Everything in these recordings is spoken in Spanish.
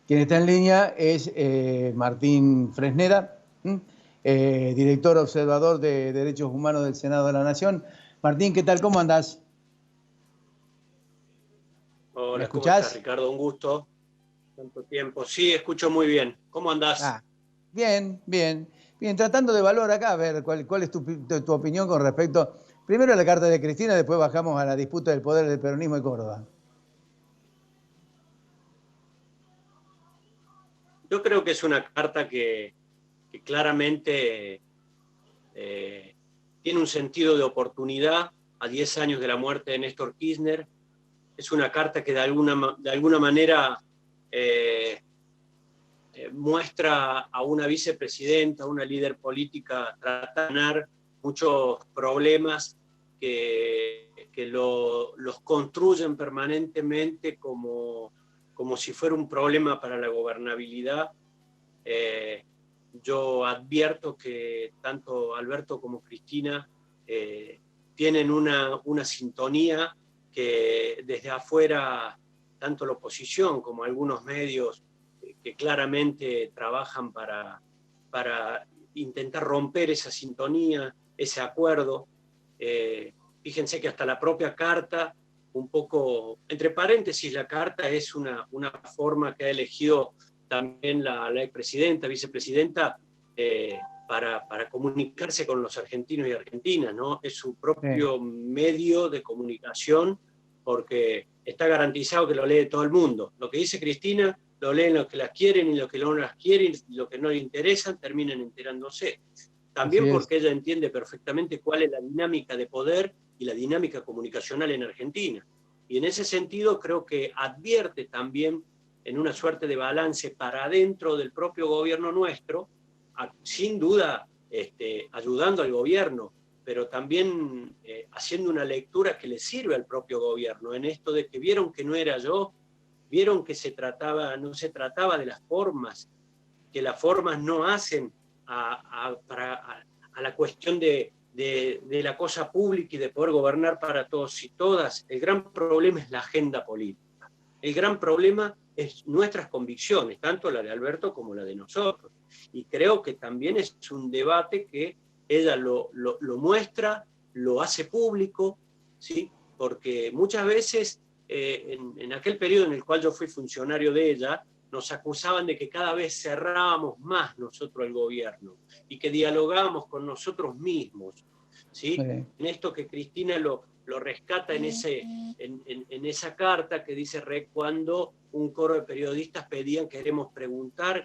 Quien está en línea es Martín Fresneda, director observador de Derechos Humanos del Senado de la Nación. Martín, ¿qué tal? ¿Cómo andás? ¿Me Hola, ¿cómo estás, escuchás? Ricardo? Un gusto. Tanto tiempo. Sí, escucho muy bien. ¿Cómo andás? Ah, bien, bien. Bien, tratando de evaluar acá, a ver cuál es tu opinión con respecto, primero a la carta de Cristina, después bajamos a la disputa del poder del peronismo de Córdoba. Yo creo que es una carta que claramente tiene un sentido de oportunidad a 10 años de la muerte de Néstor Kirchner. Es una carta que de alguna manera eh, muestra a una vicepresidenta, a una líder política, tratar de ganar muchos problemas que los construyen permanentemente como si fuera un problema para la gobernabilidad. Eh, yo advierto que tanto Alberto como Cristina tienen una sintonía que desde afuera, tanto la oposición como algunos medios que claramente trabajan para intentar romper esa sintonía, ese acuerdo. Fíjense que hasta la propia carta, un poco, entre paréntesis, la carta es una forma que ha elegido también la expresidenta, vicepresidenta, para comunicarse con los argentinos y argentinas, ¿no? Es su Sí, propio medio de comunicación porque está garantizado que lo lee todo el mundo. Lo que dice Cristina lo leen los que las quieren y los que no las quieren y los que no le interesan terminan enterándose. así También es. porque ella entiende perfectamente cuál es la dinámica de poder y la dinámica comunicacional en Argentina. Y en ese sentido creo que advierte también en una suerte de balance para adentro del propio gobierno nuestro, sin duda ayudando al gobierno, pero también haciendo una lectura que le sirve al propio gobierno en esto de que vieron que no era yo, vieron que no se trataba de las formas, que las formas no hacen a la cuestión de la cosa pública y de poder gobernar para todos y todas. El gran problema es la agenda política. El gran problema es nuestras convicciones, tanto la de Alberto como la de nosotros. Y creo que también es un debate que ella lo muestra, lo hace público, ¿sí? Porque muchas veces en aquel periodo en el cual yo fui funcionario de ella, nos acusaban de que cada vez cerrábamos más nosotros el gobierno y que dialogábamos con nosotros mismos, ¿sí? En esto que Cristina lo rescata en esa carta que dice cuando un coro de periodistas pedían queremos preguntar,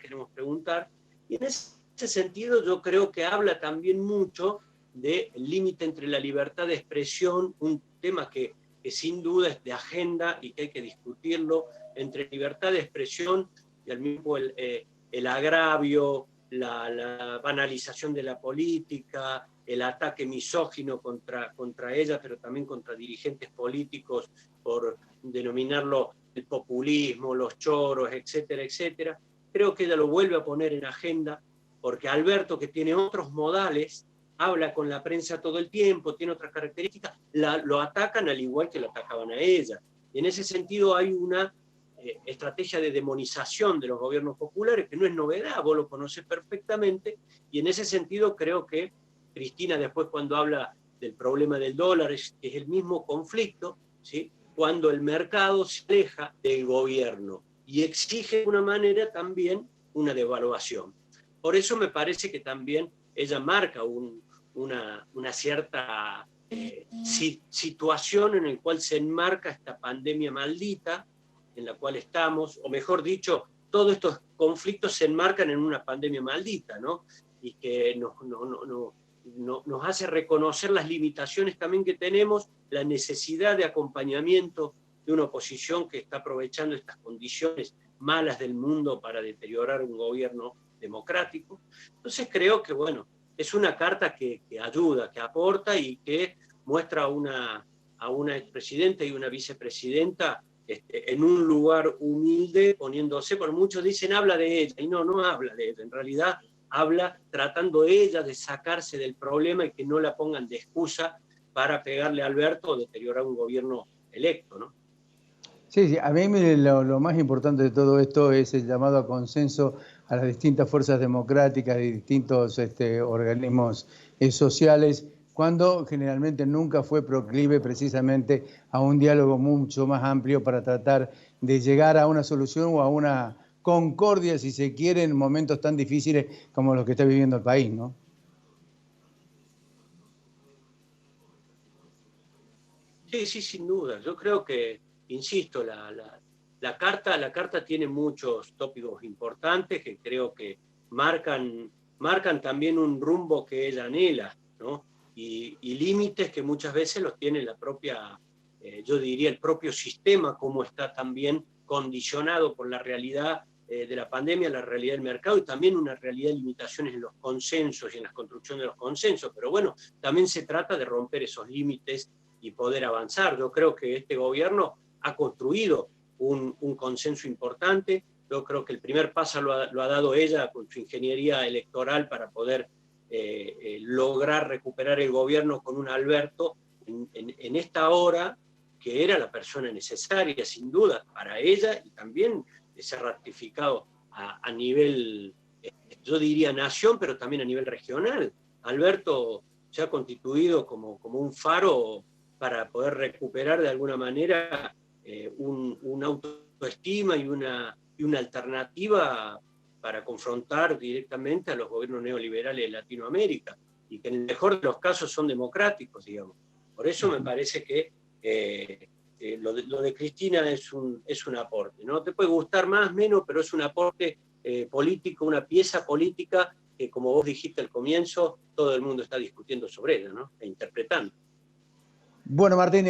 y en ese sentido yo creo que habla también mucho del límite entre la libertad de expresión, un tema que sin duda es de agenda y que hay que discutirlo, entre libertad de expresión y al mismo el agravio, la banalización de la política, el ataque misógino contra ella, pero también contra dirigentes políticos por denominarlo el populismo, los choros, etcétera, etcétera. Creo que ella lo vuelve a poner en agenda porque Alberto, que tiene otros modales, habla con la prensa todo el tiempo, tiene otras características, lo atacan al igual que lo atacaban a ella. Y en ese sentido hay una estrategia de demonización de los gobiernos populares, que no es novedad, vos lo conocés perfectamente, y en ese sentido creo que Cristina después cuando habla del problema del dólar, es el mismo conflicto, ¿sí? Cuando el mercado se aleja del gobierno y exige de una manera también una devaluación. Por eso me parece que también ella marca una cierta situación en la cual se enmarca esta pandemia maldita en la cual estamos, o mejor dicho, todos estos conflictos se enmarcan en una pandemia maldita, ¿no? Y que nos hace reconocer las limitaciones también que tenemos, la necesidad de acompañamiento de una oposición que está aprovechando estas condiciones malas del mundo para deteriorar un gobierno democrático. Entonces creo que, bueno, es una carta que ayuda, que aporta y que muestra a una expresidenta y una vicepresidenta en un lugar humilde, poniéndose, por muchos dicen habla de ella, y no habla de ella, en realidad habla tratando ella de sacarse del problema y que no la pongan de excusa para pegarle a Alberto o deteriorar un gobierno electo, ¿no? Sí, sí, a mí mire, lo más importante de todo esto es el llamado a consenso a las distintas fuerzas democráticas y distintos organismos sociales, cuando generalmente nunca fue proclive precisamente a un diálogo mucho más amplio para tratar de llegar a una solución o a una concordia, si se quiere, en momentos tan difíciles como los que está viviendo el país, ¿no? Sí, sí, sin duda. Yo creo que, insisto, la carta tiene muchos tópicos importantes que creo que marcan también un rumbo que ella anhela, ¿no? Y límites que muchas veces los tiene la propia, yo diría, el propio sistema, como está también condicionado por la realidad de la pandemia, la realidad del mercado y también una realidad de limitaciones en los consensos y en la construcción de los consensos. Pero bueno, también se trata de romper esos límites y poder avanzar. Yo creo que este gobierno ha construido un consenso importante. Yo creo que el primer paso lo ha dado ella con su ingeniería electoral para poder lograr recuperar el gobierno con un Alberto en esta hora que era la persona necesaria, sin duda, para ella y también de ser ratificado a nivel, yo diría nación, pero también a nivel regional. Alberto se ha constituido como un faro para poder recuperar de alguna manera una autoestima y una alternativa para confrontar directamente a los gobiernos neoliberales de Latinoamérica, y que en el mejor de los casos son democráticos, digamos. Por eso me parece que lo de Cristina es un aporte. No te puede gustar más, menos, pero es un aporte político, una pieza política que, como vos dijiste al comienzo, todo el mundo está discutiendo sobre ella, ¿no? E interpretando. Bueno, Martín,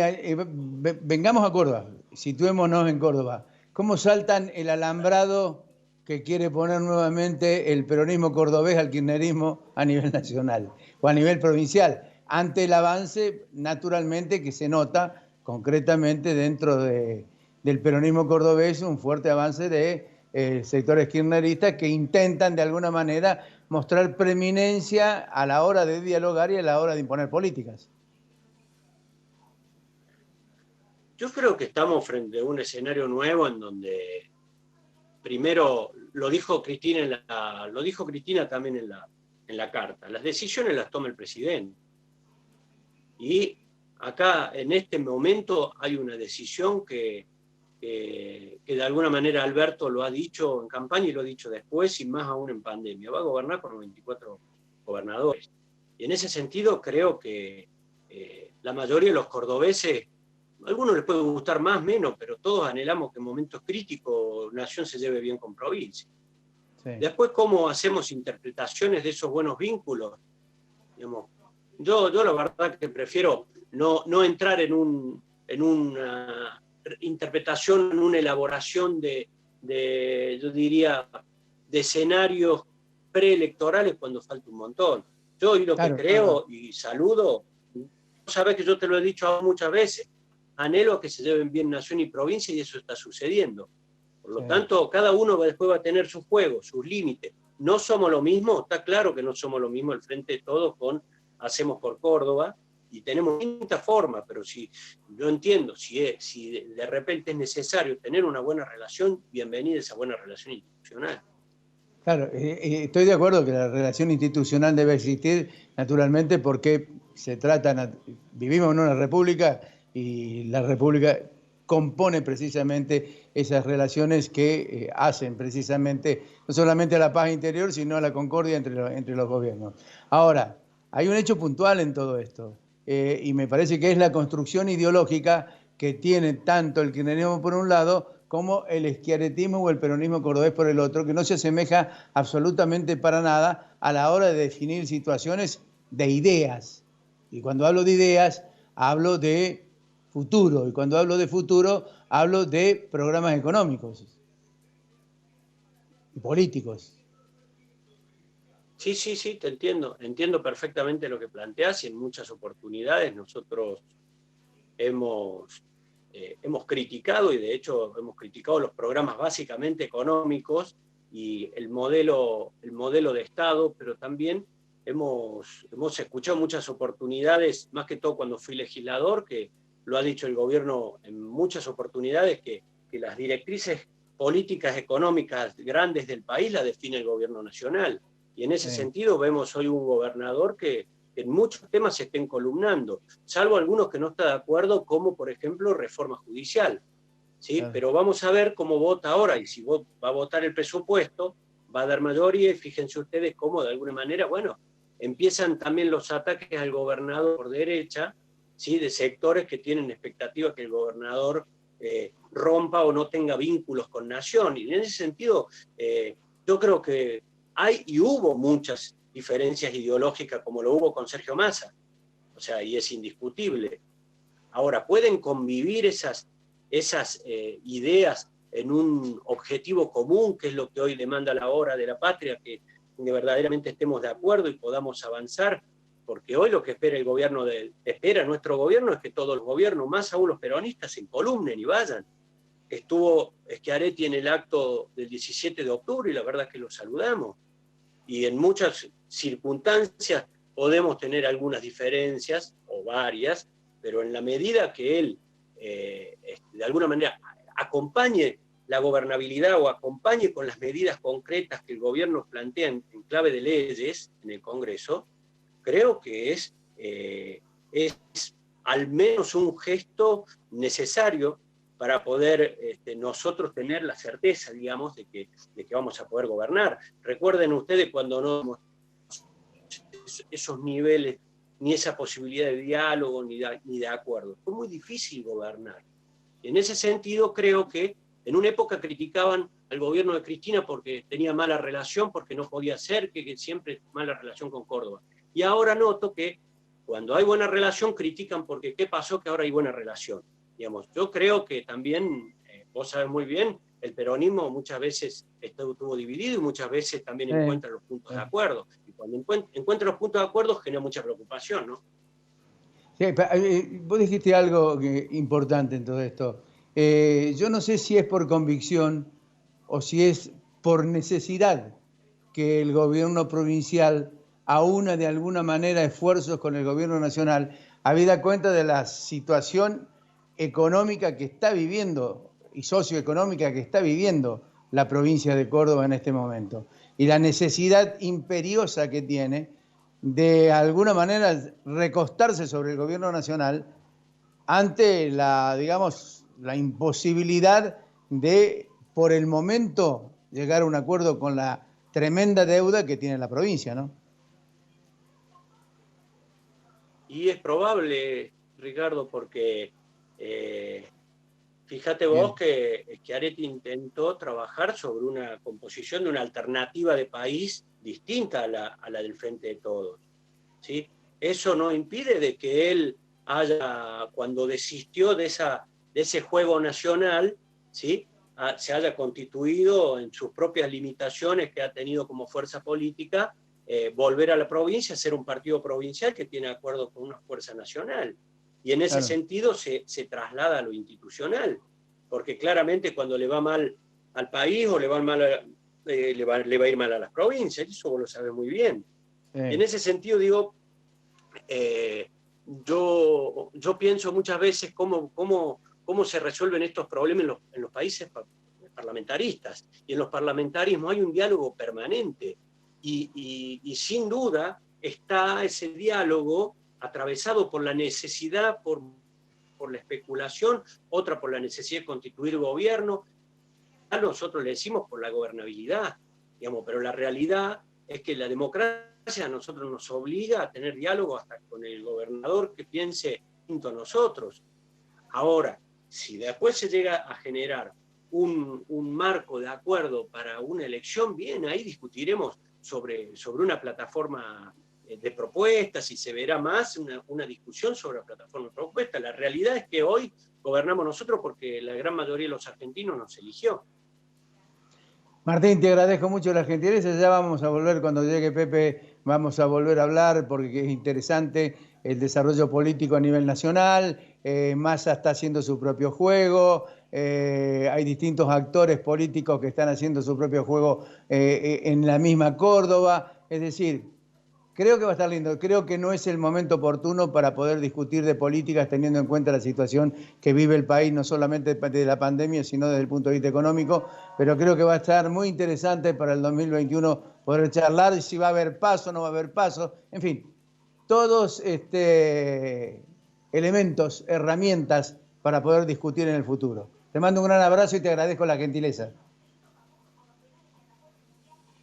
vengamos a Córdoba, situémonos en Córdoba. ¿Cómo saltan el alambrado que quiere poner nuevamente el peronismo cordobés al kirchnerismo a nivel nacional o a nivel provincial? Ante el avance, naturalmente, que se nota concretamente del peronismo cordobés, un fuerte avance de sectores kirchneristas que intentan de alguna manera mostrar preeminencia a la hora de dialogar y a la hora de imponer políticas. Yo creo que estamos frente a un escenario nuevo en donde, primero, lo dijo Cristina también en la carta, las decisiones las toma el presidente. Y acá, en este momento, hay una decisión que de alguna manera Alberto lo ha dicho en campaña y lo ha dicho después, y más aún en pandemia. Va a gobernar con 94 gobernadores. Y en ese sentido creo que la mayoría de los cordobeses, a algunos les puede gustar más, menos, pero todos anhelamos que en momentos críticos Nación se lleve bien con provincia. Sí. Después, ¿cómo hacemos interpretaciones de esos buenos vínculos? Digamos, yo la verdad que prefiero no entrar en una interpretación, en una elaboración yo diría, de escenarios preelectorales cuando falta un montón. Yo y lo que Claro, no, no. creo y saludo, sabes que yo te lo he dicho muchas veces, anhelo que se lleven bien nación y provincia y eso está sucediendo. Por lo Sí. tanto, cada uno después va a tener sus juegos, sus límites. No somos lo mismo, está claro que no somos lo mismo el Frente de Todos con Hacemos por Córdoba, y tenemos distintas formas, pero si yo entiendo, si de repente es necesario tener una buena relación, bienvenida esa buena relación institucional. Claro, estoy de acuerdo que la relación institucional debe existir, naturalmente, porque vivimos en una república y la república compone precisamente esas relaciones que hacen precisamente no solamente a la paz interior, sino a la concordia entre los gobiernos. Ahora, hay un hecho puntual en todo esto, y me parece que es la construcción ideológica que tiene tanto el kirchnerismo por un lado como el schiarettismo o el peronismo cordobés por el otro, que no se asemeja absolutamente para nada a la hora de definir situaciones de ideas. Y cuando hablo de ideas, hablo de futuro. Y cuando hablo de futuro, hablo de programas económicos y políticos. Sí, sí, sí, te entiendo. Entiendo perfectamente lo que planteas y en muchas oportunidades nosotros hemos criticado, y de hecho hemos criticado los programas básicamente económicos y el modelo de Estado, pero también hemos escuchado muchas oportunidades, más que todo cuando fui legislador, que lo ha dicho el gobierno en muchas oportunidades, que que las directrices políticas económicas grandes del país las define el gobierno nacional. Y en ese sentido vemos hoy un gobernador que en muchos temas se está encolumnando, salvo algunos que no está de acuerdo, como por ejemplo reforma judicial. ¿Sí? Pero vamos a ver cómo vota ahora, y si va a votar el presupuesto, va a dar mayoría, y fíjense ustedes cómo de alguna manera, bueno, empiezan también los ataques al gobernador por derecha, ¿sí? De sectores que tienen expectativa que el gobernador rompa o no tenga vínculos con nación. Y en ese sentido, yo creo que hay y hubo muchas diferencias ideológicas, como lo hubo con Sergio Massa, o sea, y es indiscutible. Ahora, ¿pueden convivir esas ideas en un objetivo común, que es lo que hoy demanda la hora de la patria, que verdaderamente estemos de acuerdo y podamos avanzar? Porque hoy lo que espera el gobierno, espera nuestro gobierno, es que todos los gobiernos, más aún los peronistas, se encolumnen y vayan. Estuvo Schiaretti en el acto del 17 de octubre y la verdad es que lo saludamos. Y en muchas circunstancias podemos tener algunas diferencias, o varias, pero en la medida que él de alguna manera acompañe la gobernabilidad o acompañe con las medidas concretas que el gobierno plantea en clave de leyes en el Congreso, creo que es al menos un gesto necesario para poder nosotros tener la certeza, digamos, de que vamos a poder gobernar. Recuerden ustedes cuando no esos niveles, ni esa posibilidad de diálogo, ni de acuerdo. Fue muy difícil gobernar. En ese sentido, creo que en una época criticaban al gobierno de Cristina porque tenía mala relación, porque no podía ser, que siempre mala relación con Córdoba. Y ahora noto que cuando hay buena relación critican porque ¿qué pasó que ahora hay buena relación? Digamos, yo creo que también, vos sabés muy bien, el peronismo muchas veces estuvo dividido y muchas veces también encuentra los puntos de acuerdo. Y cuando encuentra los puntos de acuerdo genera mucha preocupación, ¿no? Sí, vos dijiste algo importante en todo esto. Yo no sé si es por convicción o si es por necesidad que el gobierno provincial aúna de alguna manera esfuerzos con el gobierno nacional, habida cuenta de la situación económica que está viviendo y socioeconómica que está viviendo la provincia de Córdoba en este momento, y la necesidad imperiosa que tiene de alguna manera recostarse sobre el gobierno nacional ante la, digamos, la imposibilidad de, por el momento, llegar a un acuerdo con la tremenda deuda que tiene la provincia, ¿no? Y es probable, Ricardo, porque fíjate vos que Schiaretti intentó trabajar sobre una composición de una alternativa de país distinta a la del Frente de Todos, ¿sí? Eso no impide de que él cuando desistió de ese juego nacional, ¿sí? Se haya constituido en sus propias limitaciones que ha tenido como fuerza política, volver a la provincia, ser un partido provincial que tiene acuerdo con una fuerza nacional. Y en ese sentido se traslada a lo institucional, porque claramente cuando le va mal al país o le va a ir mal a las provincias, eso vos lo sabés muy bien. Y en ese sentido digo, yo pienso muchas veces cómo se resuelven estos problemas en los países parlamentaristas. Y en los parlamentarismos hay un diálogo permanente. Y sin duda está ese diálogo atravesado por la necesidad, por la especulación, otra por la necesidad de constituir gobierno. A nosotros le decimos por la gobernabilidad, digamos, pero la realidad es que la democracia a nosotros nos obliga a tener diálogo hasta con el gobernador que piense distinto a nosotros. Ahora, si después se llega a generar un marco de acuerdo para una elección, bien, ahí discutiremos sobre una plataforma de propuestas y se verá más una discusión sobre la plataforma de propuestas. La realidad es que hoy gobernamos nosotros porque la gran mayoría de los argentinos nos eligió. Martín, te agradezco mucho la gentileza. Ya vamos a volver cuando llegue Pepe, vamos a volver a hablar porque es interesante el desarrollo político a nivel nacional. Massa está haciendo su propio juego. Hay distintos actores políticos que están haciendo su propio juego en la misma Córdoba. Es decir, Creo que va a estar lindo. Creo que no es el momento oportuno para poder discutir de políticas teniendo en cuenta la situación que vive el país, no solamente de la pandemia, sino desde el punto de vista económico. Pero creo que va a estar muy interesante para el 2021 poder charlar si va a haber paso, no va a haber paso. En fin, todos elementos, herramientas para poder discutir en el futuro. Te mando un gran abrazo y te agradezco la gentileza.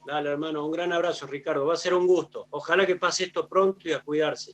Dale, hermano, un gran abrazo, Ricardo. Va a ser un gusto. Ojalá que pase esto pronto y a cuidarse.